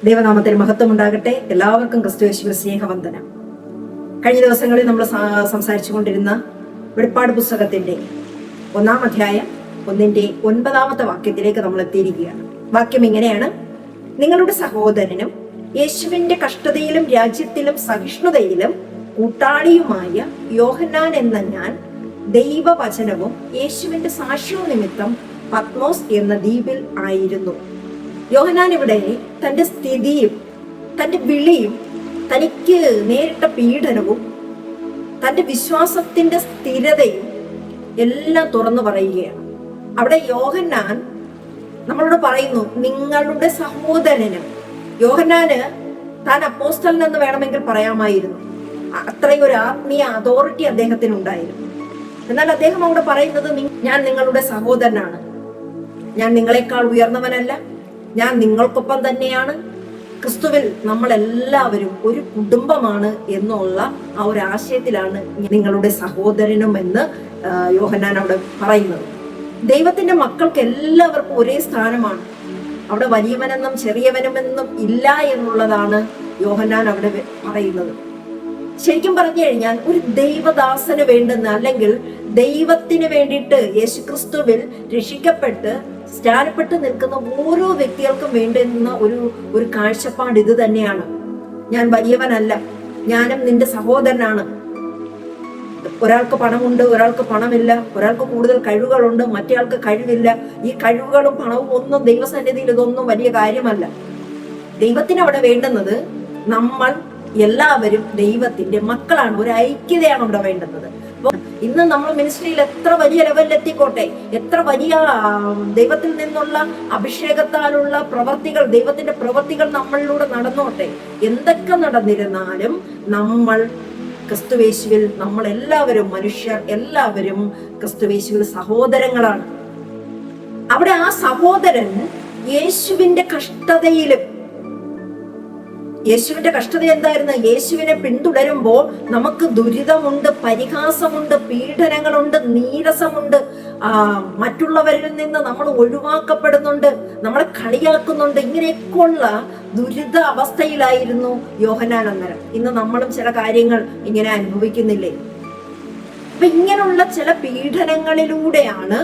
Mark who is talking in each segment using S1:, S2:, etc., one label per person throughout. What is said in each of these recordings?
S1: ദൈവനാമത്തിന് മഹത്വം ഉണ്ടാകട്ടെ. എല്ലാവർക്കും ക്രിസ്തുയേശുവിൽ സ്നേഹവന്ദനം. കഴിഞ്ഞ ദിവസങ്ങളിൽ നമ്മൾ സംസാരിച്ചു കൊണ്ടിരുന്ന വെളിപ്പാട് പുസ്തകത്തിന്റെ 1-ാം അധ്യായം 1-ന്റെ 9 വാക്യത്തിലേക്ക് നമ്മൾ എത്തിയിരിക്കുകയാണ്. വാക്യം ഇങ്ങനെയാണ്: നിങ്ങളുടെ സഹോദരനും യേശുവിന്റെ കഷ്ടതയിലും രാജ്യത്തിലും സഹിഷ്ണുതയിലും കൂട്ടാളിയുമായ യോഹന്നാൻ എന്ന ഞാൻ ദൈവവചനവും യേശുവിന്റെ സാക്ഷ്യവും നിമിത്തം പത്മോസ് എന്ന ദ്വീപിൽ ആയിരുന്നു. യോഹന്നാൻ ഇവിടെ തന്റെ സ്ഥിതിയും തന്റെ വിളിയും തനിക്ക് നേരിട്ട പീഡനവും തന്റെ വിശ്വാസത്തിന്റെ സ്ഥിരതയും എല്ലാം തുറന്നു പറയുകയാണ്. അവിടെ യോഹന്നാൻ നമ്മളോട് പറയുന്നു, നിങ്ങളുടെ സഹോദരനും. യോഹന്നാന് താൻ അപ്പോസ്തലൻ എന്ന് വേണമെങ്കിൽ പറയാമായിരുന്നു. അത്രയും ഒരു ആത്മീയ അതോറിറ്റി അദ്ദേഹത്തിന് ഉണ്ടായിരുന്നു. എന്നാൽ അദ്ദേഹം അവിടെ പറയുന്നത്, ഞാൻ നിങ്ങളുടെ സഹോദരനാണ്, ഞാൻ നിങ്ങളെക്കാൾ ഉയർന്നവനല്ല, ഞാൻ നിങ്ങൾക്കൊപ്പം തന്നെയാണ്, ക്രിസ്തുവിൽ നമ്മളെല്ലാവരും ഒരു കുടുംബമാണ് എന്നുള്ള ആ ഒരു ആശയത്തിലാണ് നിങ്ങളുടെ സഹോദരനും എന്ന് യോഹന്നാൻ അവിടെ പറയുന്നത്. ദൈവത്തിന്റെ മക്കൾക്ക് എല്ലാവർക്കും ഒരേ സ്ഥാനമാണ്. അവിടെ വലിയവനെന്നും ചെറിയവനുമെന്നും ഇല്ല എന്നുള്ളതാണ് യോഹന്നാൻ അവിടെ പറയുന്നത്. ശരിക്കും പറഞ്ഞു കഴിഞ്ഞാൽ ഒരു ദൈവദാസന് വേണ്ടുന്ന, അല്ലെങ്കിൽ ദൈവത്തിന് വേണ്ടിയിട്ട് യേശുക്രിസ്തുവിൽ രക്ഷിക്കപ്പെട്ട് സ്നാനപ്പെട്ട് നിൽക്കുന്ന ഓരോ വ്യക്തികൾക്കും വേണ്ടുന്ന ഒരു കാഴ്ചപ്പാട് ഇത് തന്നെയാണ്. ഞാൻ വലിയവനല്ല, ഞാനും നിന്റെ സഹോദരനാണ്. ഒരാൾക്ക് പണമുണ്ട്, ഒരാൾക്ക് പണമില്ല, ഒരാൾക്ക് കൂടുതൽ കഴിവുകളുണ്ട്, മറ്റേയാൾക്ക് കഴിവില്ല. ഈ കഴിവുകളും പണവും ഒന്നും ദൈവസന്നിധിയിൽ ഇതൊന്നും വലിയ കാര്യമല്ല. ദൈവത്തിന് അവിടെ വേണ്ടുന്നത് നമ്മൾ എല്ലാവരും ദൈവത്തിന്റെ മക്കളാണ്. ഒരു ഐക്യതയാണ് അവിടെ വേണ്ടുന്നത്. ഇന്ന് നമ്മൾ മിനിസ്ട്രിയിൽ എത്ര വലിയ ലെവലിൽ എത്തിക്കോട്ടെ, എത്ര വലിയ ദൈവത്തിൽ നിന്നുള്ള അഭിഷേകത്താലുള്ള പ്രവർത്തികൾ, ദൈവത്തിന്റെ പ്രവർത്തികൾ നമ്മളിലൂടെ നടന്നോട്ടെ, എന്തൊക്കെ നടന്നിരുന്നാലും നമ്മൾ ക്രിസ്തുവേശുവിൽ, നമ്മൾ എല്ലാവരും മനുഷ്യർ എല്ലാവരും ക്രിസ്തുവേശുവിൽ സഹോദരങ്ങളാണ്. അവിടെ ആ സഹോദരൻ യേശുവിന്റെ കഷ്ടതയിലും, യേശുവിന്റെ കഷ്ടത എന്തായിരുന്നു? യേശുവിനെ പിന്തുടരുമ്പോൾ നമുക്ക് ദുരിതമുണ്ട്, പരിഹാസമുണ്ട്, പീഡനങ്ങളുണ്ട്, നീരസമുണ്ട്, മറ്റുള്ളവരിൽ നിന്ന് നമ്മൾ ഒഴിവാക്കപ്പെടുന്നുണ്ട്, നമ്മളെ കളിയാക്കുന്നുണ്ട്. ഇങ്ങനെയൊക്കെയുള്ള ദുരിത അവസ്ഥയിലായിരുന്നു യോഹന്നാൻ അന്നേരം. ഇന്ന് നമ്മളും ചില കാര്യങ്ങൾ ഇങ്ങനെ അനുഭവിക്കുന്നില്ലേ? അപ്പൊ ഇങ്ങനെയുള്ള ചില പീഡനങ്ങളിലൂടെയാണ്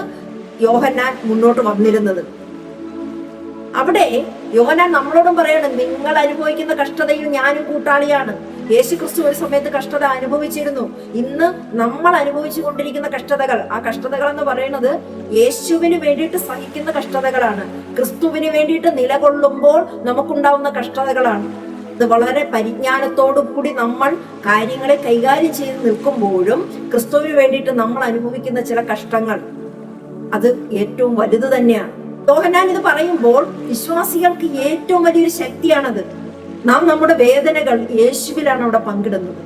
S1: യോഹന്നാൻ മുന്നോട്ട് വന്നിരുന്നത്. അവിടെ യോഹന്നാൻ നമ്മളോടും പറയണം, നിങ്ങൾ അനുഭവിക്കുന്ന കഷ്ടതയിൽ ഞാനും കൂട്ടാളിയാണ്. യേശു ക്രിസ്തു ഒരു സമയത്ത് കഷ്ടത അനുഭവിച്ചിരുന്നു. ഇന്ന് നമ്മൾ അനുഭവിച്ചു കൊണ്ടിരിക്കുന്ന കഷ്ടതകൾ, ആ കഷ്ടതകൾ എന്ന് പറയുന്നത് യേശുവിന് വേണ്ടിയിട്ട് സഹിക്കുന്ന കഷ്ടതകളാണ്. ക്രിസ്തുവിന് വേണ്ടിയിട്ട് നിലകൊള്ളുമ്പോൾ നമുക്കുണ്ടാവുന്ന കഷ്ടതകളാണ്. ഇത് വളരെ പരിജ്ഞാനത്തോടു കൂടി നമ്മൾ കാര്യങ്ങളെ കൈകാര്യം ചെയ്ത് നിൽക്കുമ്പോഴും ക്രിസ്തുവിന് വേണ്ടിയിട്ട് നമ്മൾ അനുഭവിക്കുന്ന ചില കഷ്ടങ്ങൾ, അത് ഏറ്റവും വലുത് തന്നെയാണ്. യോഹന്നാൻ ഇത് പറയുമ്പോൾ വിശ്വാസികൾക്ക് ഏറ്റവും വലിയൊരു ശക്തിയാണത്. നാം നമ്മുടെ വേദനകൾ യേശുവിലാണ് അവിടെ പങ്കിടുന്നത്.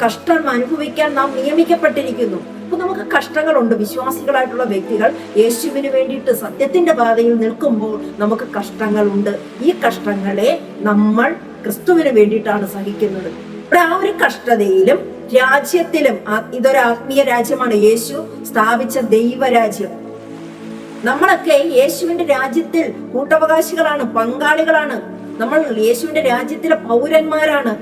S1: കഷ്ടം അനുഭവിക്കാൻ നാം നിയമിക്കപ്പെട്ടിരിക്കുന്നു. അപ്പൊ നമുക്ക് കഷ്ടങ്ങളുണ്ട്. വിശ്വാസികളായിട്ടുള്ള വ്യക്തികൾ യേശുവിന് വേണ്ടിയിട്ട് സത്യത്തിന്റെ പാതയിൽ നിൽക്കുമ്പോൾ നമുക്ക് കഷ്ടങ്ങളുണ്ട്. ഈ കഷ്ടങ്ങളെ നമ്മൾ ക്രിസ്തുവിന് വേണ്ടിയിട്ടാണ് സഹിക്കുന്നത്. ഇവിടെ ആ ഒരു കഷ്ടതയിലും രാജ്യത്തിലും, ഇതൊരു ആത്മീയ രാജ്യമാണ്, യേശു സ്ഥാപിച്ച ദൈവരാജ്യം. നമ്മളൊക്കെ യേശുവിന്റെ രാജ്യത്തിൽ കൂട്ടവകാശികളാണ്, പങ്കാളികളാണ്. നമ്മൾ യേശുവിന്റെ രാജ്യത്തിലെ പൗരന്മാരാണ്.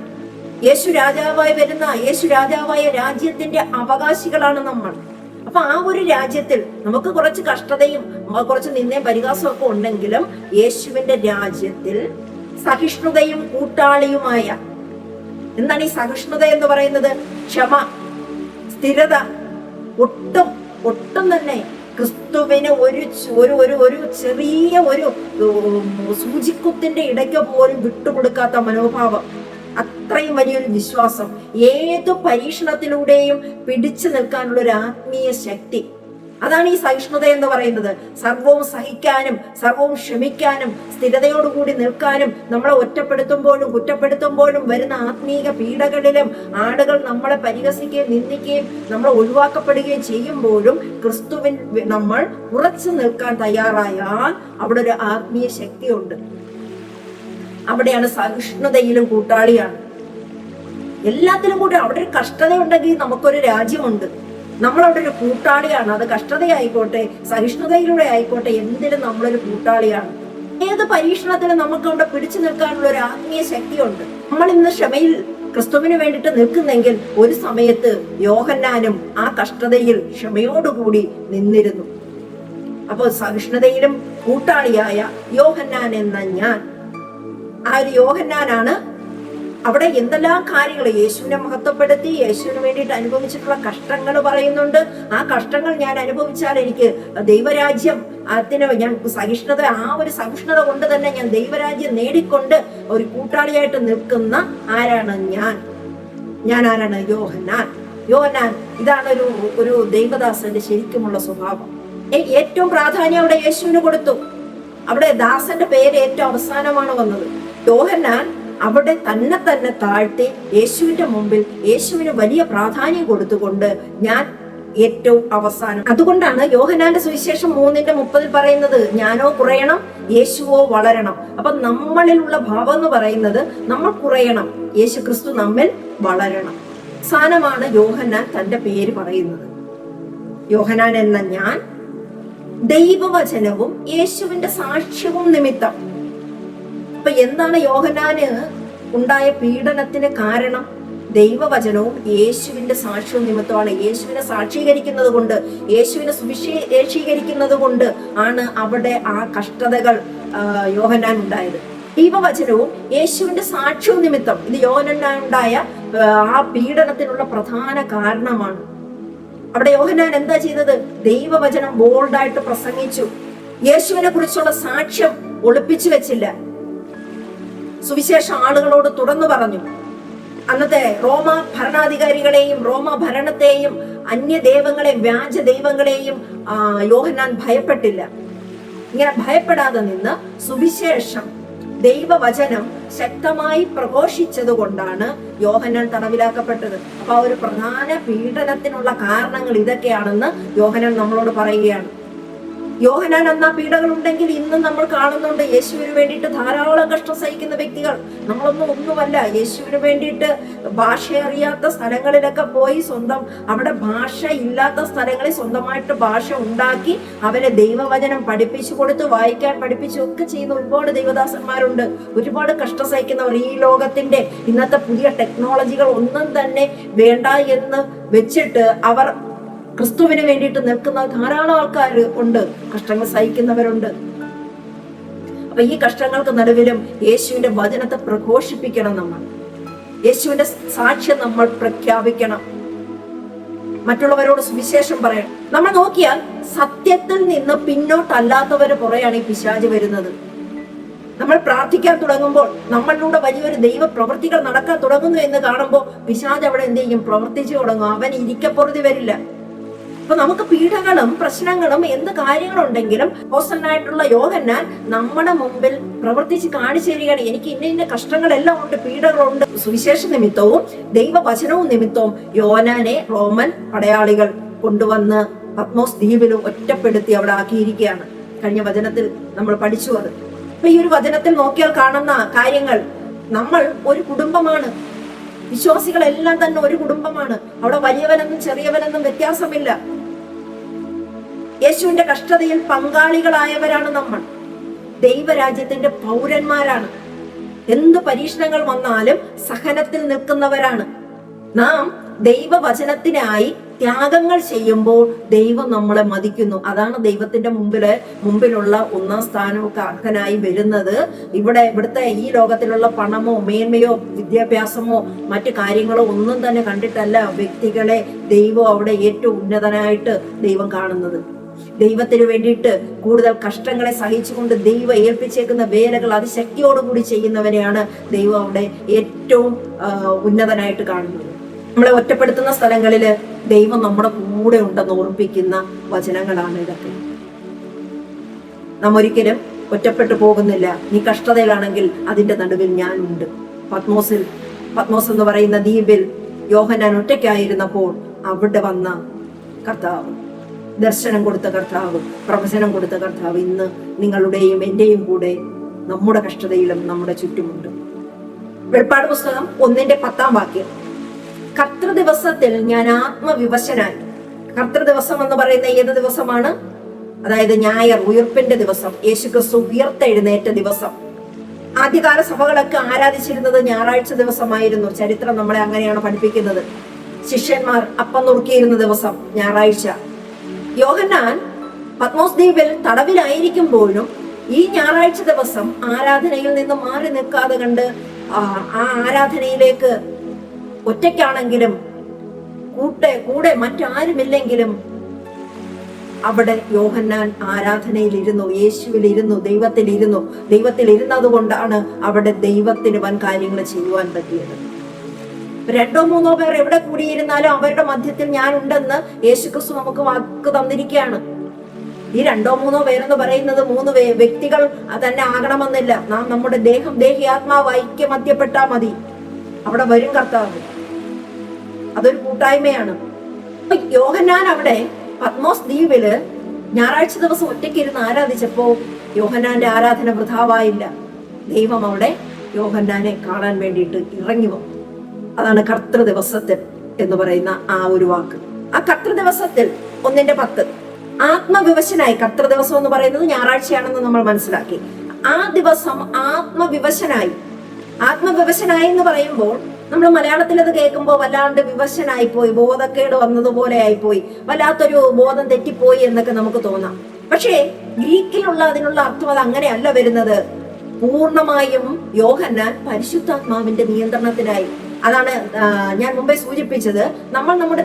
S1: യേശു രാജാവായി വരുന്ന, യേശു രാജാവായ രാജ്യത്തിന്റെ അവകാശികളാണ് നമ്മൾ. അപ്പൊ ആ ഒരു രാജ്യത്തിൽ നമുക്ക് കുറച്ച് കഷ്ടതയും കുറച്ച് നിന്നയും പരിഹാസവും ഒക്കെ ഉണ്ടെങ്കിലും യേശുവിന്റെ രാജ്യത്തിൽ സഹിഷ്ണുതയും കൂട്ടാളിയുമായ, എന്താണ് ഈ സഹിഷ്ണുത എന്ന് പറയുന്നത്? ക്ഷമ, സ്ഥിരത. ഒട്ടും തന്നെ ക്രിസ്തുവിന് ഒരു ചെറിയ ഒരു സൂചിക്കുത്തിന്റെ ഇടയ്ക്ക് പോലും വിട്ടുകൊടുക്കാത്ത മനോഭാവം, അത്രയും വലിയൊരു വിശ്വാസം, ഏതു പരീക്ഷണത്തിലൂടെയും പിടിച്ചു നിൽക്കാനുള്ള ഒരു ആത്മീയ ശക്തി. അതാണ് ഈ സഹിഷ്ണുത എന്ന് പറയുന്നത്. സർവവും സഹിക്കാനും സർവവും ക്ഷമിക്കാനും സ്ഥിരതയോടുകൂടി നിൽക്കാനും, നമ്മളെ ഒറ്റപ്പെടുത്തുമ്പോഴും കുറ്റപ്പെടുത്തുമ്പോഴും വരുന്ന ആത്മീക പീഡകളിലും ആളുകൾ നമ്മളെ പരിഹസിക്കുകയും നിന്ദിക്കുകയും നമ്മളെ ഒഴിവാക്കപ്പെടുകയും ചെയ്യുമ്പോഴും ക്രിസ്തുവിൻ നമ്മൾ ഉറച്ചു നിൽക്കാൻ തയ്യാറായാൽ അവിടെ ഒരു ആത്മീയ ശക്തിയുണ്ട്. അവിടെയാണ് സഹിഷ്ണുതയിലും കൂട്ടാളിയാണ്. എല്ലാത്തിലും കൂടി അവിടെ ഒരു കഷ്ടത ഉണ്ടെങ്കിൽ നമുക്കൊരു രാജ്യമുണ്ട്. നമ്മളവിടെ ഒരു കൂട്ടാളിയാണ്. അത് കഷ്ടതയായിക്കോട്ടെ, സഹിഷ്ണുതയിലൂടെ ആയിക്കോട്ടെ, എന്തിനും നമ്മളൊരു കൂട്ടാളിയാണ്. ഏത് പരീക്ഷണത്തിലും നമുക്ക് അവിടെ പിടിച്ചു നിൽക്കാനുള്ള ഒരു ആത്മീയ ശക്തിയുണ്ട്. നമ്മൾ ഇന്ന് ക്ഷമയിൽ ക്രിസ്തുവിന് വേണ്ടിയിട്ട് നിൽക്കുന്നെങ്കിൽ ഒരു സമയത്ത് യോഹന്നാനും ആ കഷ്ടതയിൽ ക്ഷമയോടുകൂടി നിന്നിരുന്നു. അപ്പോൾ സഹിഷ്ണുതയിലും കൂട്ടാളിയായ യോഹന്നാൻ എന്ന ഞാൻ, ആ ഒരു യോഹന്നാനാണ് അവിടെ എന്തെല്ലാം കാര്യങ്ങൾ യേശുവിനെ മഹത്വപ്പെടുത്തി യേശുവിന് വേണ്ടിയിട്ട് അനുഭവിച്ചിട്ടുള്ള കഷ്ടങ്ങൾ പറയുന്നുണ്ട്. ആ കഷ്ടങ്ങൾ ഞാൻ അനുഭവിച്ചാൽ എനിക്ക് ദൈവരാജ്യം, അതിന് ഞാൻ സഹിഷ്ണുത, ആ ഒരു സഹിഷ്ണുത കൊണ്ട് തന്നെ ഞാൻ ദൈവരാജ്യം നേടിക്കൊണ്ട് ഒരു കൂട്ടാളിയായിട്ട് നിൽക്കുന്ന ആരാണ് ഞാൻ ആരാണ്? യോഹന്നാൻ. ഇതാണ് ഒരു ദൈവദാസന്റെ ശരിക്കുമുള്ള സ്വഭാവം. ഏറ്റവും പ്രാധാന്യം അവിടെ യേശുവിന് കൊടുത്തു. അവിടെ ദാസന്റെ പേര് ഏറ്റവും അവസാനമാണ് വന്നത്. യോഹന്നാൻ അവിടെ തന്നെ താഴ്ത്തി യേശുവിന്റെ മുമ്പിൽ യേശുവിന് വലിയ പ്രാധാന്യം കൊടുത്തുകൊണ്ട് ഞാൻ ഏറ്റവും അവസാനം. അതുകൊണ്ടാണ് യോഹന്നാന്റെ സുവിശേഷം 3:30 പറയുന്നത്, ഞാനോ കുറയണം യേശുവോ വളരണം. അപ്പൊ നമ്മളിലുള്ള ഭാവം എന്ന് പറയുന്നത് നമ്മൾ കുറയണം, യേശു ക്രിസ്തു നമ്മിൽ വളരണം. അവസാനമാണ് യോഹന്നാൻ തന്റെ പേര് പറയുന്നത്. യോഹന്നാൻ എന്ന ഞാൻ ദൈവവചനവും യേശുവിന്റെ സാക്ഷ്യവും നിമിത്തം. അപ്പൊ എന്താണ് യോഹന്നാന് ഉണ്ടായ പീഡനത്തിന് കാരണം? ദൈവവചനവും യേശുവിന്റെ സാക്ഷ്യവും നിമിത്തമാണ്. യേശുവിനെ സാക്ഷീകരിക്കുന്നത് കൊണ്ട്, യേശുവിനെ സുവിശേഷീകരിക്കുന്നത് കൊണ്ട് ആണ് അവിടെ ആ കഷ്ടതകൾ യോഹന്നാൻ ഉണ്ടായത്. ദൈവവചനവും യേശുവിന്റെ സാക്ഷ്യവും നിമിത്തം ഇത് യോഹന്നാൻ ഉണ്ടായ ആ പീഡനത്തിനുള്ള പ്രധാന കാരണമാണ്. അവിടെ യോഹന്നാൻ എന്താ ചെയ്തത്? ദൈവവചനം ബോൾഡായിട്ട് പ്രസംഗിച്ചു. യേശുവിനെ കുറിച്ചുള്ള സാക്ഷ്യം ഒളിപ്പിച്ചു വെച്ചില്ല. സുവിശേഷ ആളുകളോട് തുറന്നു പറഞ്ഞു. അന്നത്തെ റോമ ഭരണാധികാരികളെയും റോമ ഭരണത്തെയും അന്യദൈവങ്ങളെയും വ്യാജ ദൈവങ്ങളെയും യോഹന്നാൻ ഭയപ്പെട്ടില്ല. ഇങ്ങനെ ഭയപ്പെടാതെ നിന്ന് സുവിശേഷം, ദൈവവചനം ശക്തമായി പ്രഘോഷിച്ചത് കൊണ്ടാണ് യോഹന്നാൻ തടവിലാക്കപ്പെട്ടത്. അപ്പൊ ഒരു പ്രധാന പീഡനത്തിനുള്ള കാരണങ്ങൾ ഇതൊക്കെയാണെന്ന് യോഹന്നാൻ നമ്മളോട് പറയുകയാണ്. യോഹന്നാൻ എന്ന പീഡകൾ ഉണ്ടെങ്കിൽ ഇന്ന് നമ്മൾ കാണുന്നുണ്ട് യേശുവിന് വേണ്ടിയിട്ട് ധാരാളം കഷ്ടം സഹിക്കുന്ന വ്യക്തികൾ. ഒന്നുമല്ല, യേശുവിന് വേണ്ടിയിട്ട് ഭാഷ അറിയാത്ത സ്ഥലങ്ങളിലൊക്കെ പോയി അവിടെ ഭാഷ ഇല്ലാത്ത സ്ഥലങ്ങളിൽ സ്വന്തമായിട്ട് ഭാഷ ഉണ്ടാക്കി അവരെ ദൈവവചനം പഠിപ്പിച്ചു കൊടുത്ത് വായിക്കാൻ പഠിപ്പിച്ചു ഒക്കെ ചെയ്യുന്ന ഒരുപാട് ദൈവദാസന്മാരുണ്ട്. ഒരുപാട് കഷ്ടം സഹിക്കുന്നവർ. ഈ ലോകത്തിന്റെ ഇന്നത്തെ പുതിയ ടെക്നോളജികൾ ഒന്നും തന്നെ വേണ്ട എന്ന് വെച്ചിട്ട് അവർ ക്രിസ്തുവിന് വേണ്ടിയിട്ട് നിൽക്കുന്ന ധാരാളം ആൾക്കാർ ഉണ്ട്, കഷ്ടങ്ങൾ സഹിക്കുന്നവരുണ്ട്. അപ്പൊ ഈ കഷ്ടങ്ങൾക്ക് നടുവിലും യേശുവിന്റെ വചനത്തെ പ്രഘോഷിപ്പിക്കണം. നമ്മൾ യേശുവിന്റെ സാക്ഷ്യം നമ്മൾ പ്രഖ്യാപിക്കണം, മറ്റുള്ളവരോട് സുവിശേഷം പറയണം. നമ്മൾ നോക്കിയാൽ സത്യത്തിൽ നിന്ന് പിന്നോട്ടല്ലാത്തവര് പുറയാണ് ഈ പിശാച് വരുന്നത്. നമ്മൾ പ്രാർത്ഥിക്കാൻ തുടങ്ങുമ്പോൾ, നമ്മളിലൂടെ വലിയൊരു ദൈവ പ്രവൃത്തികൾ നടക്കാൻ തുടങ്ങുന്നു എന്ന് കാണുമ്പോൾ പിശാച് അവിടെ എന്ത് ചെയ്യും? പ്രവർത്തിച്ചു തുടങ്ങും. അവൻ ഇരിക്കപ്പുറത്ത് വരില്ല. അപ്പൊ നമുക്ക് പീഡകളും പ്രശ്നങ്ങളും എന്ത് കാര്യങ്ങളുണ്ടെങ്കിലും അപ്പോസ്തലനായിട്ടുള്ള യോഹന്നാൻ നമ്മുടെ മുമ്പിൽ പ്രവർത്തിച്ച് കാണിച്ചു തരികയാണ്. എനിക്ക് ഇന്ന കഷ്ടങ്ങളെല്ലാം ഉണ്ട്, പീഡകളുണ്ട്. സുവിശേഷ നിമിത്തവും ദൈവവചനവും നിമിത്തവും യോഹന്നാനെ റോമൻ പടയാളികൾ കൊണ്ടുവന്ന് പത്മോസ് ദ്വീപിൽ ഒറ്റപ്പെടുത്തി അവിടെ ആക്കിയിരിക്കുകയാണ്. കഴിഞ്ഞ വചനത്തിൽ നമ്മൾ പഠിച്ചു അത്. അപ്പൊ ഈ ഒരു വചനത്തിൽ നോക്കിയാൽ കാണുന്ന കാര്യങ്ങൾ, നമ്മൾ ഒരു കുടുംബമാണ്. വിശ്വാസികളെല്ലാം തന്നെ ഒരു കുടുംബമാണ്. അവിടെ വലിയവനെന്നും ചെറിയവനെന്നും വ്യത്യാസമില്ല. യേശുവിന്റെ കഷ്ടതയിൽ പങ്കാളികളായവരാണ് നമ്മൾ. ദൈവരാജ്യത്തിന്റെ പൗരന്മാരാണ്. എന്ത് പരീക്ഷണങ്ങൾ വന്നാലും സഹനത്തിൽ നിൽക്കുന്നവരാണ് നാം. ദൈവവചനത്തിനായി ത്യാഗങ്ങൾ ചെയ്യുമ്പോൾ ദൈവം നമ്മളെ മതിക്കുന്നു. അതാണ് ദൈവത്തിന്റെ മുമ്പിലുള്ള ഒന്നാം സ്ഥാനമൊക്കെ അർഹനായി വരുന്നത്. ഇവിടുത്തെ ഈ ലോകത്തിലുള്ള പണമോ മേന്മയോ വിദ്യാഭ്യാസമോ മറ്റു കാര്യങ്ങളോ ഒന്നും തന്നെ കണ്ടിട്ടല്ല വ്യക്തികളെ ദൈവം അവിടെ ഏറ്റവും ഉന്നതനായിട്ട് ദൈവം കാണുന്നത്. ദൈവത്തിന് വേണ്ടിയിട്ട് കൂടുതൽ കഷ്ടങ്ങളെ സഹിച്ചുകൊണ്ട് ദൈവം ഏൽപ്പിച്ചേക്കുന്ന വേലകൾ അതിശക്തിയോടുകൂടി ചെയ്യുന്നവരെയാണ് ദൈവം അവിടെ ഏറ്റവും ഉന്നതനായിട്ട് കാണുന്നത്. നമ്മളെ ഒറ്റപ്പെടുത്തുന്ന സ്ഥലങ്ങളില് ദൈവം നമ്മുടെ കൂടെ ഉണ്ടെന്ന് ഓർമ്മിപ്പിക്കുന്ന വചനങ്ങളാണ് ഇതൊക്കെ. നാം ഒരിക്കലും ഒറ്റപ്പെട്ടു പോകുന്നില്ല. നീ കഷ്ടതയിലാണെങ്കിൽ അതിന്റെ നടുവിൽ ഞാനുണ്ട്. പത്മോസ് എന്ന് പറയുന്ന ദ്വീപിൽ യോഹന്നാൻ ഒറ്റയ്ക്കായിരുന്നപ്പോൾ അവിടെ വന്ന കർത്താവ്, ദർശനം കൊടുത്ത കർത്താവ്, പ്രവചനം കൊടുത്ത കർത്താവ് ഇന്ന് നിങ്ങളുടെയും എന്റെയും കൂടെ നമ്മുടെ കഷ്ടതയിലും നമ്മുടെ ചുറ്റുമുണ്ട്. വെളിപ്പാട് പുസ്തകം 1:10 കർത്തൃദിവസത്തിൽ ഞാൻ ആത്മവിവശനായി. കർത്തൃദിവസം എന്ന് പറയുന്ന ഏത് ദിവസമാണ്? അതായത് ഞായർ, ഉയർപ്പിന്റെ ദിവസം, യേശുക്രിസ്തു ഉയർത്തെഴുന്നേറ്റ ദിവസം. ആദ്യകാല സഭകളൊക്കെ ആരാധിച്ചിരുന്നത് ഞായറാഴ്ച ദിവസമായിരുന്നു. ചരിത്രം നമ്മളെ അങ്ങനെയാണ് പഠിപ്പിക്കുന്നത്. ശിഷ്യന്മാർ അപ്പം നുറുക്കിയിരുന്ന ദിവസം ഞായറാഴ്ച. യോഹന്നാൻ പത്മോസ് ദ്വീപിൽ തടവിലായിരിക്കുമ്പോഴും ഈ ഞായറാഴ്ച ദിവസം ആരാധനയിൽ നിന്ന് മാറി നിൽക്കാതെ കണ്ട് ആ ആരാധനയിലേക്ക് ഒറ്റയ്ക്കാണെങ്കിലും കൂടെ മറ്റാരുമില്ലെങ്കിലും അവിടെ യോഹന്നാൻ ആരാധനയിലിരുന്നു, യേശുവിലിരുന്നു, ദൈവത്തിലിരുന്നത് കൊണ്ടാണ് അവിടെ ദൈവത്തിന് വൻ കാര്യങ്ങൾ ചെയ്യുവാൻ പറ്റിയത്. 2-3 പേർ എവിടെ കൂടിയിരുന്നാലും അവരുടെ മധ്യത്തിൽ ഞാൻ ഉണ്ടെന്ന് യേശുക്രിസ്തു നമുക്ക് വാക്ക് തന്നിരിക്കുകയാണ്. ഈ 2-3 പേരെന്ന് പറയുന്നത് 3 വ്യക്തികൾ തന്നെ ആകണമെന്നില്ല. നാം നമ്മുടെ ദേഹി ആത്മാവ് ഐക്യമത്യപ്പെട്ടാൽ മതി, അവിടെ വരും കർത്താവ്. അതൊരു കൂട്ടായ്മയാണ്. യോഹന്നാൻ അവിടെ പത്മോസ് ദ്വീപില് ഞായറാഴ്ച ദിവസം ഒറ്റയ്ക്കിരുന്ന് ആരാധിച്ചപ്പോ യോഹന്നാന്റെ ആരാധന വൃഥാവായില്ല. ദൈവം അവിടെ യോഹന്നാനെ കാണാൻ വേണ്ടിയിട്ട് ഇറങ്ങി വന്നു. അതാണ് കർത്തൃദിവസത്തിൽ എന്ന് പറയുന്ന ആ ഒരു വാക്ക്. ആ കർത്തൃദിവസത്തിൽ 1:10 ആത്മവിവശനായി, കർത്തൃദിവസം എന്ന് പറയുന്നത് ഞായറാഴ്ചയാണെന്ന് നമ്മൾ മനസ്സിലാക്കി. ആ ദിവസം ആത്മവിവശനായി എന്ന് പറയുമ്പോൾ നമ്മൾ മലയാളത്തിൽ അത് കേൾക്കുമ്പോൾ വല്ലാണ്ട് വിവശനായി പോയി, ബോധക്കേട് വന്നതുപോലെ ആയിപ്പോയി, വല്ലാത്തൊരു ബോധം തെറ്റിപ്പോയി എന്നൊക്കെ നമുക്ക് തോന്നാം. പക്ഷേ ഗ്രീക്കിലുള്ള അതിനുള്ള അർത്ഥം അത് അങ്ങനെയല്ല വരുന്നത്. പൂർണ്ണമായും യോഹന്നാൻ പരിശുദ്ധാത്മാവിന്റെ നിയന്ത്രണത്തിനായി. അതാണ് ഞാൻ മുമ്പേ സൂചിപ്പിച്ചത്. നമ്മൾ നമ്മുടെ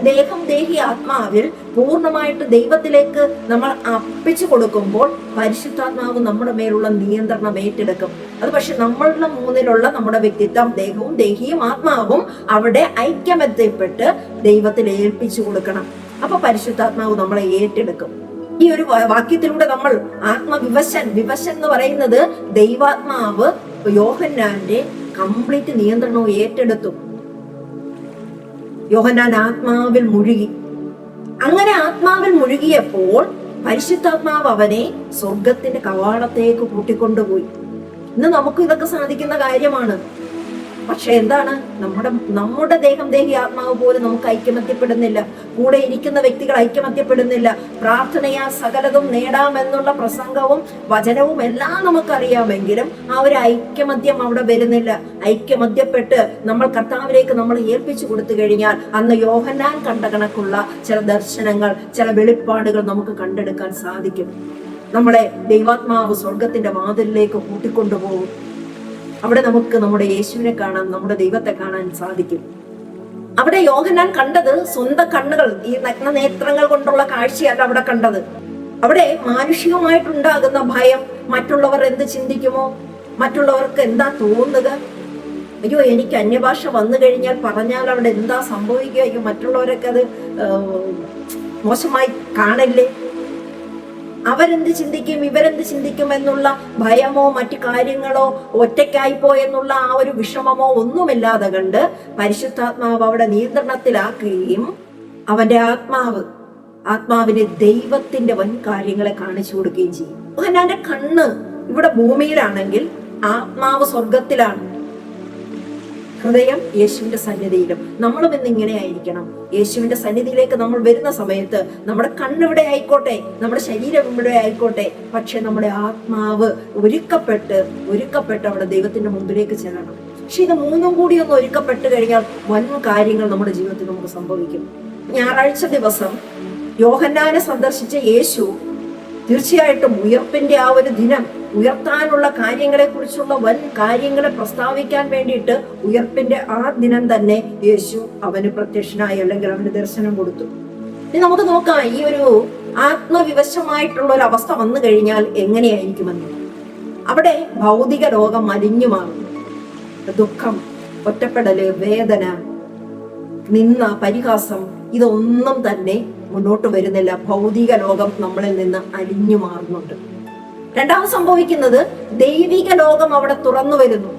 S1: ദേഹി ആത്മാവിൽ പൂർണ്ണമായിട്ട് ദൈവത്തിലേക്ക് നമ്മൾ അർപ്പിച്ചു കൊടുക്കുമ്പോൾ പരിശുദ്ധാത്മാവ് നമ്മുടെ മേലുള്ള നിയന്ത്രണം ഏറ്റെടുക്കും. അത് പക്ഷെ നമ്മളുടെ മൂന്നിലുള്ള നമ്മുടെ വ്യക്തിത്വം, ദേഹവും ദേഹിയും ആത്മാവും അവിടെ ഐക്യമെത്തിപ്പെട്ട് ദൈവത്തിൽ ഏൽപ്പിച്ചു കൊടുക്കണം. അപ്പൊ പരിശുദ്ധാത്മാവ് നമ്മളെ ഏറ്റെടുക്കും. ഈ ഒരു വാക്യത്തിലൂടെ നമ്മൾ വിവശൻ എന്ന് പറയുന്നത് ദൈവാത്മാവ് യോഹന്നാന്റെ കംപ്ലീറ്റ് നിയന്ത്രണവും ഏറ്റെടുത്തു. യോഹന്നാൻ ആത്മാവിൽ മുഴുകി. അങ്ങനെ ആത്മാവിൽ മുഴുകിയപ്പോൾ പരിശുദ്ധാത്മാവ് അവനെ സ്വർഗത്തിന്റെ കവാടത്തേക്ക് കൂട്ടിക്കൊണ്ടുപോയി. ഇന്ന് നമുക്ക് ഇതൊക്കെ സാധിക്കുന്ന കാര്യമാണ്. പക്ഷെ എന്താണ്, നമ്മുടെ ദേഹി ആത്മാവ് പോലും നമുക്ക് ഐക്യമത്യപ്പെടുന്നില്ല. കൂടെ ഇരിക്കുന്ന വ്യക്തികൾ ഐക്യമത്യപ്പെടുന്നില്ല. പ്രാർത്ഥനയാ സകലതും നേടാമെന്നുള്ള പ്രസംഗവും വചനവും എല്ലാം നമുക്കറിയാമെങ്കിലും ആ ഒരു ഐക്യമത്യം അവിടെ വരുന്നില്ല. ഐക്യമത്യപ്പെട്ട് നമ്മൾ കർത്താവിലേക്ക് നമ്മൾ ഏൽപ്പിച്ചു കൊടുത്തു കഴിഞ്ഞാൽ അന്ന് യോഹന്നാൻ കണ്ട കണക്കുള്ള ചില ദർശനങ്ങൾ, ചില വെളിപ്പാടുകൾ നമുക്ക് കണ്ടെടുക്കാൻ സാധിക്കും. നമ്മളെ ദൈവാത്മാവ് സ്വർഗത്തിന്റെ വാതിലിലേക്ക് കൂട്ടിക്കൊണ്ടുപോകും. അവിടെ നമുക്ക് നമ്മുടെ യേശുവിനെ കാണാൻ, നമ്മുടെ ദൈവത്തെ കാണാൻ സാധിക്കും. അവിടെ യോഹന്നാൻ കണ്ടത് സ്വന്തം കണ്ണുകൾ, ഈ നഗ്നനേത്രങ്ങൾ കൊണ്ടുള്ള കാഴ്ചയല്ല അവിടെ കണ്ടത്. അവിടെ മാനുഷികമായിട്ടുണ്ടാകുന്ന ഭയം, മറ്റുള്ളവർ എന്ത് ചിന്തിക്കുമോ, മറ്റുള്ളവർക്ക് എന്താ തോന്നുക, അയ്യോ എനിക്ക് അന്യഭാഷ വന്നു കഴിഞ്ഞാൽ പറഞ്ഞാൽ അവിടെ എന്താ സംഭവിക്കുക, അയ്യോ മറ്റുള്ളവരൊക്കെ അത് മോശമായി കാണല്ലേ, അവരെന്ത് ചിന്തിക്കും, ഇവരെന്ത് ചിന്തിക്കും എന്നുള്ള ഭയമോ മറ്റു കാര്യങ്ങളോ, ഒറ്റയ്ക്കായിപ്പോ എന്നുള്ള ആ ഒരു വിഷമമോ ഒന്നുമില്ലാതെ കണ്ട് പരിശുദ്ധാത്മാവ് അവിടെ നിയന്ത്രണത്തിലാക്കുകയും അവന്റെ ആത്മാവിന് ദൈവത്തിന്റെ വൻ കാര്യങ്ങളെ കാണിച്ചു കൊടുക്കുകയും ചെയ്യും. യോഹന്നാന്റെ കണ്ണ് ഇവിടെ ഭൂമിയിലാണെങ്കിൽ ആത്മാവ് സ്വർഗത്തിലാണ്, ഹൃദയം യേശുവിന്റെ സന്നിധിയിലും. നമ്മളും ഇന്ന് ഇങ്ങനെ ആയിരിക്കണം. യേശുവിന്റെ സന്നിധിയിലേക്ക് നമ്മൾ വരുന്ന സമയത്ത് നമ്മുടെ കണ്ണിവിടെ ആയിക്കോട്ടെ, നമ്മുടെ ശരീരം ഇവിടെ ആയിക്കോട്ടെ, പക്ഷെ നമ്മുടെ ആത്മാവ് ഒരുക്കപ്പെട്ട് അവിടെ ദൈവത്തിന്റെ മുമ്പിലേക്ക് ചെല്ലണം. പക്ഷെ ഇത് മൂന്നും കൂടി ഒന്ന് ഒരുക്കപ്പെട്ട് കഴിഞ്ഞാൽ വൻ കാര്യങ്ങൾ നമ്മുടെ ജീവിതത്തിൽ നമുക്ക് സംഭവിക്കും. ഞായറാഴ്ച ദിവസം യോഹന്നാനെ സന്ദർശിച്ച യേശു തീർച്ചയായിട്ടും ഉയർപ്പിന്റെ ആ ഒരു ദിനം, ഉയർത്താനുള്ള കാര്യങ്ങളെ കുറിച്ചുള്ള വൻ കാര്യങ്ങളെ പ്രസ്താവിക്കാൻ വേണ്ടിയിട്ട് ഉയർപ്പിന്റെ ആ ദിനം തന്നെ യേശു അവന് പ്രത്യക്ഷനായി, അല്ലെങ്കിൽ അവന് ദർശനം കൊടുത്തു. ഇനി നമുക്ക് നോക്കാം ഈ ഒരു ആത്മവിവശമായിട്ടുള്ള ഒരു അവസ്ഥ വന്നു കഴിഞ്ഞാൽ എങ്ങനെയായിരിക്കുമെന്ന്. അവിടെ ഭൗതിക ലോകം അലിഞ്ഞു മാറും. ദുഃഖം, ഒറ്റപ്പെടല്, വേദന, നിന്ന, പരിഹാസം ഇതൊന്നും തന്നെ മുന്നോട്ട് വരുന്നില്ല. ഭൗതിക ലോകം നമ്മളിൽ നിന്ന് അലിഞ്ഞു മാറുന്നുണ്ട്. രണ്ടാമത് സംഭവിക്കുന്നത് ദൈവിക ലോകം അവിടെ തുറന്നു വരുന്നു.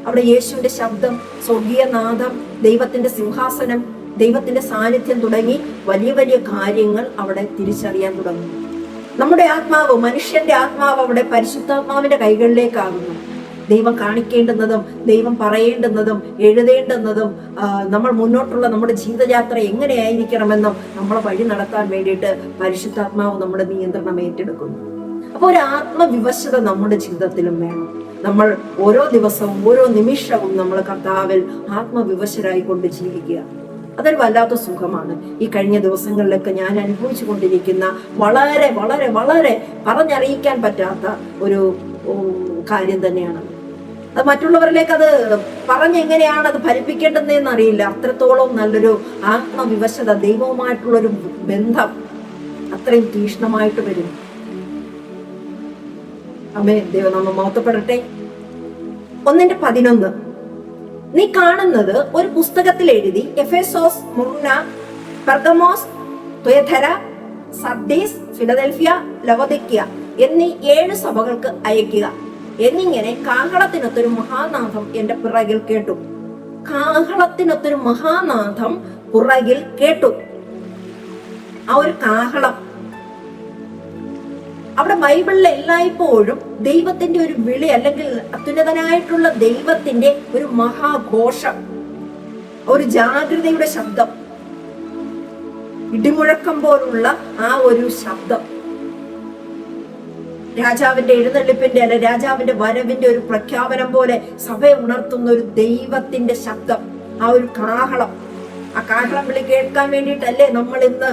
S1: അവിടെ യേശുവിന്റെ ശബ്ദം, സ്വർഗീയ നാദം, ദൈവത്തിന്റെ സിംഹാസനം, ദൈവത്തിന്റെ സാന്നിധ്യം തുടങ്ങി വലിയ വലിയ കാര്യങ്ങൾ അവിടെ തിരിച്ചറിയാൻ തുടങ്ങുന്നു. നമ്മുടെ ആത്മാവ്, മനുഷ്യന്റെ ആത്മാവ് അവിടെ പരിശുദ്ധാത്മാവിന്റെ കൈകളിലേക്കാകുന്നു. ദൈവം കാണിക്കേണ്ടുന്നതും ദൈവം പറയേണ്ടുന്നതും എഴുതേണ്ടുന്നതും നമ്മൾ മുന്നോട്ടുള്ള നമ്മുടെ ജീവിതയാത്ര എങ്ങനെയായിരിക്കണമെന്നും നമ്മളെ വഴി നടത്താൻ വേണ്ടിയിട്ട് പരിശുദ്ധാത്മാവ് നമ്മുടെ നിയന്ത്രണം ഏറ്റെടുക്കുന്നു. അപ്പോൾ ഒരു ആത്മവിവശത നമ്മുടെ ജീവിതത്തിലും വേണം. നമ്മൾ ഓരോ ദിവസവും ഓരോ നിമിഷവും നമ്മൾ കർത്താവിൽ ആത്മവിവശരായി കൊണ്ട് ജീവിക്കുക. അതൊരു വല്ലാത്ത സുഖമാണ്. ഈ കഴിഞ്ഞ ദിവസങ്ങളിലൊക്കെ ഞാൻ അനുഭവിച്ചു കൊണ്ടിരിക്കുന്ന വളരെ വളരെ വളരെ പറഞ്ഞറിയിക്കാൻ പറ്റാത്ത ഒരു കാര്യം തന്നെയാണ്. അത് മറ്റുള്ളവരിലേക്ക് അത് പറഞ്ഞെങ്ങനെയാണ് അത് ഫലിപ്പിക്കേണ്ടതെന്ന് അറിയില്ല. അത്രത്തോളം നല്ലൊരു ആത്മവിവശത, ദൈവവുമായിട്ടുള്ളൊരു ബന്ധം അത്രയും തീക്ഷ്ണമായിട്ട് വരും. അമേ, ദൈവനാമം മഹത്വപ്പെടട്ടെ. 1:11 നീ കാണുന്നത് ഒരു പുസ്തകത്തിൽ എഴുതി Ephesus, Smyrna, Pergamos, Thyatira, Sardis, Philadelphia, ലവോദിക്യ എന്നീ 7 സഭകൾക്ക് അയക്കുക എന്നിങ്ങനെ കാഹളത്തിനൊത്തൊരു മഹാനാഥം എന്റെ പിറകിൽ കേട്ടു. കാഹളത്തിനൊത്തൊരു മഹാനാഥം പുറകിൽ കേട്ടു. ആ ഒരു കാഹളം അവിടെ ബൈബിളിൽ എല്ലായ്പ്പോഴും ദൈവത്തിന്റെ ഒരു വിളി, അല്ലെങ്കിൽ അത്യുന്നതനായിട്ടുള്ള ദൈവത്തിന്റെ ഒരു മഹാഘോഷം, ഒരു ജാഗ്രതയുടെ ശബ്ദം, ഇടിമുഴക്കം പോലുള്ള ആ ഒരു ശബ്ദം, രാജാവിന്റെ എഴുന്നള്ളിപ്പിന്റെ അല്ലെ രാജാവിന്റെ വരവിന്റെ ഒരു പ്രഖ്യാപനം പോലെ സഭയെ ഉണർത്തുന്ന ഒരു ദൈവത്തിന്റെ ശബ്ദം, ആ ഒരു കാഹളം. ആ കാഹളം വിളി കേൾക്കാൻ വേണ്ടിയിട്ടല്ലേ നമ്മൾ ഇന്ന്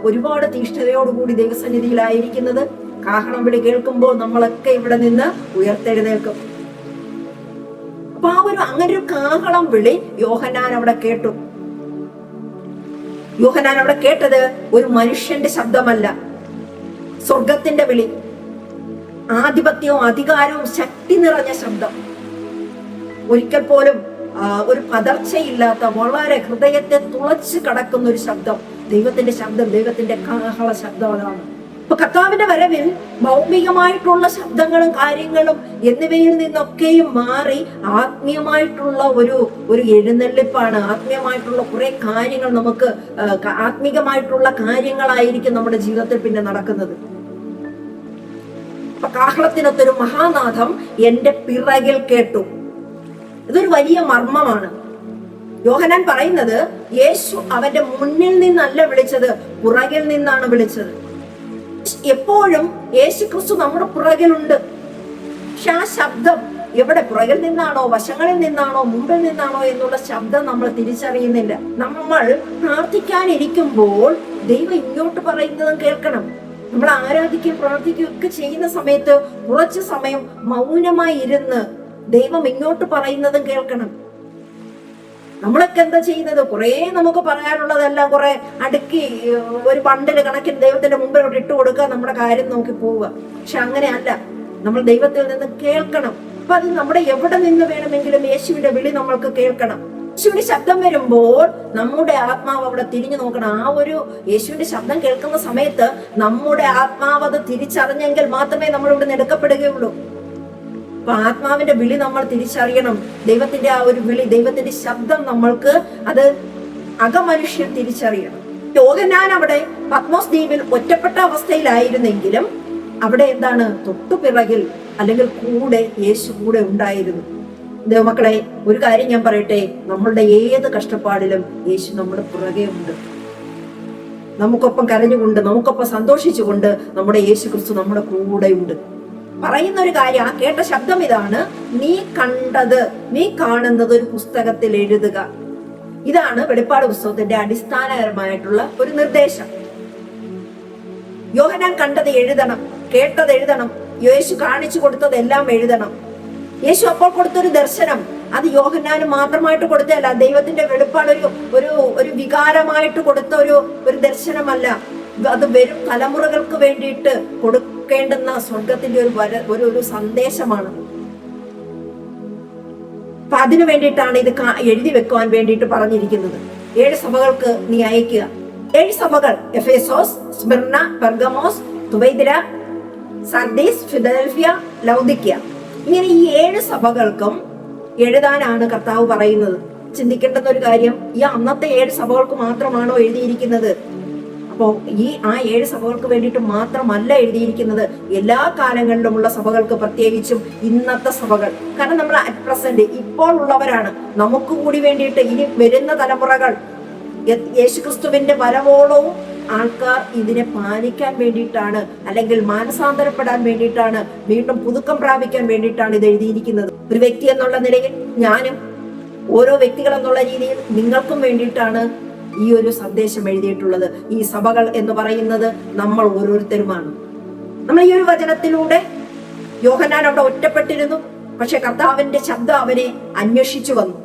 S1: ഒരുപാട് തീഷ്ണതയോടുകൂടി ദൈവസന്നിധിയിലായിരിക്കുന്നത്. കാഹളം വിളി കേൾക്കുമ്പോൾ നമ്മളൊക്കെ ഇവിടെ നിന്ന് ഉയർത്തെഴുന്നേൽക്കും. അപ്പൊ ആ ഒരു അങ്ങനെ ഒരു കാഹളം വിളി യോഹന്നാൻ അവിടെ കേട്ടു. യോഹന്നാൻ അവിടെ കേട്ടത് ഒരു മനുഷ്യന്റെ ശബ്ദമല്ല, സ്വർഗത്തിന്റെ വിളി, ആധിപത്യവും അധികാരവും ശക്തി നിറഞ്ഞ ശബ്ദം, ഒരിക്കൽ പോലും ഒരു പതർച്ചയില്ലാത്ത, വളരെ ഹൃദയത്തെ തുളച്ച് കടക്കുന്ന ഒരു ശബ്ദം, ദൈവത്തിന്റെ ശബ്ദം, ദൈവത്തിന്റെ കാഹള ശബ്ദം. അതാണ് അപ്പൊ കർത്താവിന്റെ വരവിൽ ഭൗമികമായിട്ടുള്ള ശബ്ദങ്ങളും കാര്യങ്ങളും എന്നിവയിൽ നിന്നൊക്കെയും മാറി ആത്മീയമായിട്ടുള്ള ഒരു എഴുന്നള്ളിപ്പാണ്. ആത്മീയമായിട്ടുള്ള കുറെ കാര്യങ്ങൾ, നമുക്ക് ആത്മീകമായിട്ടുള്ള കാര്യങ്ങളായിരിക്കും നമ്മുടെ ജീവിതത്തിൽ പിന്നെ നടക്കുന്നത്. അപ്പൊ കാഹളത്തിനൊത്തൊരു മഹാനാഥം എന്റെ പിറകിൽ കേട്ടു. ഇതൊരു വലിയ മർമ്മമാണ്. യോഹന്നാൻ പറയുന്നത് യേശു അവന്റെ മുന്നിൽ നിന്നല്ല വിളിച്ചത്, പുറകിൽ നിന്നാണ് വിളിച്ചത്. എപ്പോഴും യേശു ക്രിസ്തു നമ്മുടെ പുറകിലുണ്ട്. പക്ഷെ ആ ശബ്ദം എവിടെ, പുറകിൽ നിന്നാണോ, വശങ്ങളിൽ നിന്നാണോ, മുമ്പിൽ നിന്നാണോ എന്നുള്ള ശബ്ദം നമ്മൾ തിരിച്ചറിയുന്നില്ല. നമ്മൾ പ്രാർത്ഥിക്കാനിരിക്കുമ്പോൾ ദൈവം ഇങ്ങോട്ട് പറയുന്നതും കേൾക്കണം. നമ്മൾ ആരാധിക്കുകയും പ്രാർത്ഥിക്കുകയും ഒക്കെ ചെയ്യുന്ന സമയത്ത് കുറച്ച് സമയം മൗനമായി ഇരുന്ന് ദൈവം ഇങ്ങോട്ട് പറയുന്നതും കേൾക്കണം. നമ്മളൊക്കെ എന്താ ചെയ്യുന്നത്? കുറെ നമുക്ക് പറയാനുള്ളതെല്ലാം കുറെ അടുക്കി ഒരു ബണ്ടില് കണക്കിന് ദൈവത്തിന്റെ മുമ്പിലോട്ട് ഇട്ട് കൊടുക്കുക, നമ്മുടെ കാര്യം നോക്കി പോവുക. പക്ഷെ അങ്ങനെയല്ല, നമ്മൾ ദൈവത്തിൽ നിന്ന് കേൾക്കണം. അപ്പൊ അത് നമ്മുടെ എവിടെ നിന്ന് വേണമെങ്കിലും യേശുവിന്റെ വിളി നമ്മൾക്ക് കേൾക്കണം. യേശുവിന്റെ ശബ്ദം വരുമ്പോൾ നമ്മുടെ ആത്മാവ് അവിടെ തിരിഞ്ഞു നോക്കണം. ആ ഒരു യേശുവിന്റെ ശബ്ദം കേൾക്കുന്ന സമയത്ത് നമ്മുടെ ആത്മാവ് അത് തിരിച്ചറിഞ്ഞെങ്കിൽ മാത്രമേ നമ്മൾ ഇവിടെ എടുക്കപ്പെടുകയുള്ളൂ. അപ്പൊ ആത്മാവിന്റെ വിളി നമ്മൾ തിരിച്ചറിയണം. ദൈവത്തിന്റെ ആ ഒരു വിളി, ദൈവത്തിന്റെ ശബ്ദം നമ്മൾക്ക് അത് അകമനുഷ്യൻ തിരിച്ചറിയണം. യോഹന്നാൻ അവിടെ പത്മോസ് ദ്വീപിൽ ഒറ്റപ്പെട്ട അവസ്ഥയിലായിരുന്നെങ്കിലും അവിടെ എന്താണ്, തൊട്ടുപിറകിൽ അല്ലെങ്കിൽ കൂടെ യേശു കൂടെ ഉണ്ടായിരുന്നു. ദൈവമക്കളെ, ഒരു കാര്യം ഞാൻ പറയട്ടെ, നമ്മളുടെ ഏത് കഷ്ടപ്പാടിലും യേശു നമ്മുടെ പുറകെ ഉണ്ട്. നമുക്കൊപ്പം കരഞ്ഞുകൊണ്ട്, നമുക്കൊപ്പം സന്തോഷിച്ചുകൊണ്ട് നമ്മുടെ യേശു ക്രിസ്തു നമ്മുടെ കൂടെ ഉണ്ട്. പറയുന്ന ഒരു കാര്യം, ആ കേട്ട ശബ്ദം ഇതാണ്, നീ കണ്ടത്, നീ കാണുന്നത് ഒരു പുസ്തകത്തിൽ എഴുതുക. ഇതാണ് വെളിപ്പാട് പുസ്തകത്തിന്റെ അടിസ്ഥാനപരമായിട്ടുള്ള ഒരു നിർദ്ദേശം. യോഹന്നാൻ കണ്ടത് എഴുതണം, കേട്ടത് എഴുതണം, യേശു കാണിച്ചു കൊടുത്തതെല്ലാം എഴുതണം. യേശു അപ്പോൾ കൊടുത്തൊരു ദർശനം അത് യോഹന്നാന് മാത്രമായിട്ട് കൊടുത്തതല്ല, ദൈവത്തിന്റെ വെളിപ്പാട് ഒരു വികാരമായിട്ട് കൊടുത്ത ഒരു ദർശനമല്ല. അത് വരും തലമുറകൾക്ക് വേണ്ടിയിട്ട് കൊടുക്കേണ്ടുന്ന സ്വർഗത്തിന്റെ ഒരു സന്ദേശമാണ്. അപ്പൊ അതിനു വേണ്ടിയിട്ടാണ് ഇത് എഴുതി വെക്കുവാൻ വേണ്ടിയിട്ട് പറഞ്ഞിരിക്കുന്നത്. 7 സഭകൾക്ക് നീ അയക്കുക. 7 സഭകൾ: Ephesus, Smyrna, Pergamos, Thyatira, Sardis, Philadelphia, Laodicea. ഇങ്ങനെ ഈ 7 സഭകൾക്കും എഴുതാനാണ് കർത്താവ് പറയുന്നത്. ചിന്തിക്കേണ്ടുന്ന ഒരു കാര്യം, ഈ അന്നത്തെ 7 സഭകൾക്ക് മാത്രമാണോ എഴുതിയിരിക്കുന്നത്? അപ്പോൾ ആ 7 സഭകൾക്ക് വേണ്ടിയിട്ട് മാത്രമല്ല എഴുതിയിരിക്കുന്നത്, എല്ലാ കാലങ്ങളിലുമുള്ള സഭകൾക്ക്, പ്രത്യേകിച്ചും ഇന്നത്തെ സഭകൾ. കാരണം നമ്മൾ അറ്റ് പ്രസന്റ് ഇപ്പോൾ ഉള്ളവരാണ്. നമുക്ക് കൂടി വേണ്ടിയിട്ട് ഇനി വരുന്ന തലമുറകൾ, യേശുക്രിസ്തുവിന്റെ വരവോളവും ആൾക്കാർ ഇതിനെ പാലിക്കാൻ വേണ്ടിയിട്ടാണ്, അല്ലെങ്കിൽ മാനസാന്തരപ്പെടാൻ വേണ്ടിയിട്ടാണ്, വീണ്ടും പുതുക്കം പ്രാപിക്കാൻ വേണ്ടിയിട്ടാണ് ഇത് എഴുതിയിരിക്കുന്നത്. ഒരു വ്യക്തി എന്നുള്ള നിലയിൽ ഞാനും, ഓരോ വ്യക്തികൾ എന്നുള്ള രീതിയിൽ നിങ്ങൾക്കും വേണ്ടിയിട്ടാണ് ഈ ഒരു സന്ദേശം എഴുതിയിട്ടുള്ളത്. ഈ സഭകൾ എന്ന് പറയുന്നത് നമ്മൾ ഓരോരുത്തരുമാണ്. നമ്മൾ ഈ ഒരു വചനത്തിലൂടെ, യോഹന്നാൻ അവിടെ ഒറ്റപ്പെട്ടിരുന്നു, പക്ഷെ കർത്താവിന്റെ ശബ്ദം അവനെ അന്വേഷിച്ചു വന്നു.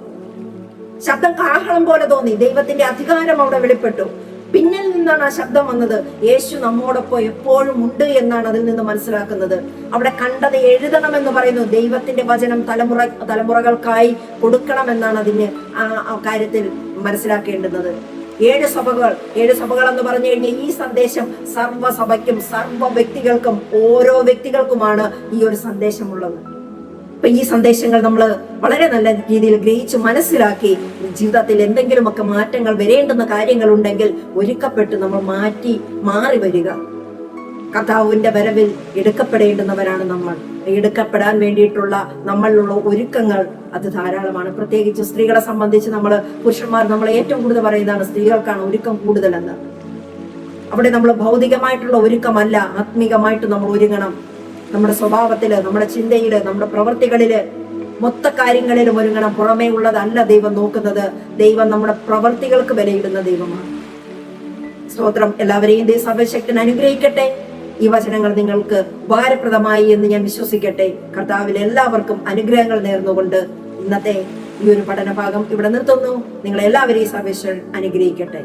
S1: ശബ്ദം കാഹളം പോലെ തോന്നി, ദൈവത്തിന്റെ അധികാരം അവിടെ വെളിപ്പെട്ടു. പിന്നിൽ നിന്നാണ് ആ ശബ്ദം വന്നത്. യേശു നമ്മോടൊപ്പം എപ്പോഴും ഉണ്ട് എന്നാണ് അതിൽ നിന്ന് മനസ്സിലാക്കുന്നത്. അവിടെ കണ്ടത് എഴുതണമെന്ന് പറയുന്നു. ദൈവത്തിന്റെ വചനം തലമുറകൾക്കായി കൊടുക്കണമെന്നാണ് അതിന് ആ കാര്യത്തിൽ മനസ്സിലാക്കേണ്ടുന്നത്. 7 സഭകൾ എന്ന് പറഞ്ഞു കഴിഞ്ഞാൽ ഈ സന്ദേശം സർവ്വസഭയ്ക്കും, സർവ്വ വ്യക്തികൾക്കും, ഓരോ വ്യക്തികൾക്കുമാണ് ഈ ഒരു സന്ദേശമുള്ളത്. അപ്പൊ ഈ സന്ദേശങ്ങൾ നമ്മൾ വളരെ നല്ല രീതിയിൽ ഗ്രഹിച്ച് മനസ്സിലാക്കി ജീവിതത്തിൽ എന്തെങ്കിലുമൊക്കെ മാറ്റങ്ങൾ വരേണ്ടുന്ന കാര്യങ്ങളുണ്ടെങ്കിൽ ഒരുക്കപ്പെട്ട് നമ്മൾ മാറി വരിക. കർത്താവിന്റെ വരവിൽ എടുക്കപ്പെടേണ്ടുന്നവരാണ് നമ്മൾ. എടുക്കപ്പെടാൻ വേണ്ടിയിട്ടുള്ള നമ്മളിലുള്ള ഒരുക്കങ്ങൾ അത് ധാരാളമാണ്. പ്രത്യേകിച്ച് സ്ത്രീകളെ സംബന്ധിച്ച് പുരുഷന്മാർ നമ്മൾ ഏറ്റവും കൂടുതൽ പറയുന്നതാണ് സ്ത്രീകൾക്കാണ് ഒരുക്കം കൂടുതലെന്ന്. അവിടെ നമ്മൾ ഭൗതികമായിട്ടുള്ള ഒരുക്കമല്ല, ആത്മീകമായിട്ട് നമ്മൾ ഒരുങ്ങണം. നമ്മുടെ സ്വഭാവത്തില്, നമ്മുടെ ചിന്തയില്, നമ്മുടെ പ്രവൃത്തികളില്, മൊത്ത കാര്യങ്ങളിലും ഒരുങ്ങണം. പുറമേ ഉള്ളതല്ല ദൈവം നോക്കുന്നത്. ദൈവം നമ്മുടെ പ്രവൃത്തികൾക്ക് വിലയിടുന്ന ദൈവമാണ്. സ്തോത്രം. എല്ലാവരെയും സർവശക്തൻ അനുഗ്രഹിക്കട്ടെ. ഈ വചനങ്ങൾ നിങ്ങൾക്ക് ഉപകാരപ്രദമായി എന്ന് ഞാൻ വിശ്വസിക്കട്ടെ. കർത്താവിൽ എല്ലാവർക്കും അനുഗ്രഹങ്ങൾ നേർന്നുകൊണ്ട് ഇന്നത്തെ ഈ ഒരു പഠനഭാഗം ഇവിടെ നിർത്തുന്നു. നിങ്ങളെല്ലാവരെയും സർവേശ്വരൻ അനുഗ്രഹിക്കട്ടെ.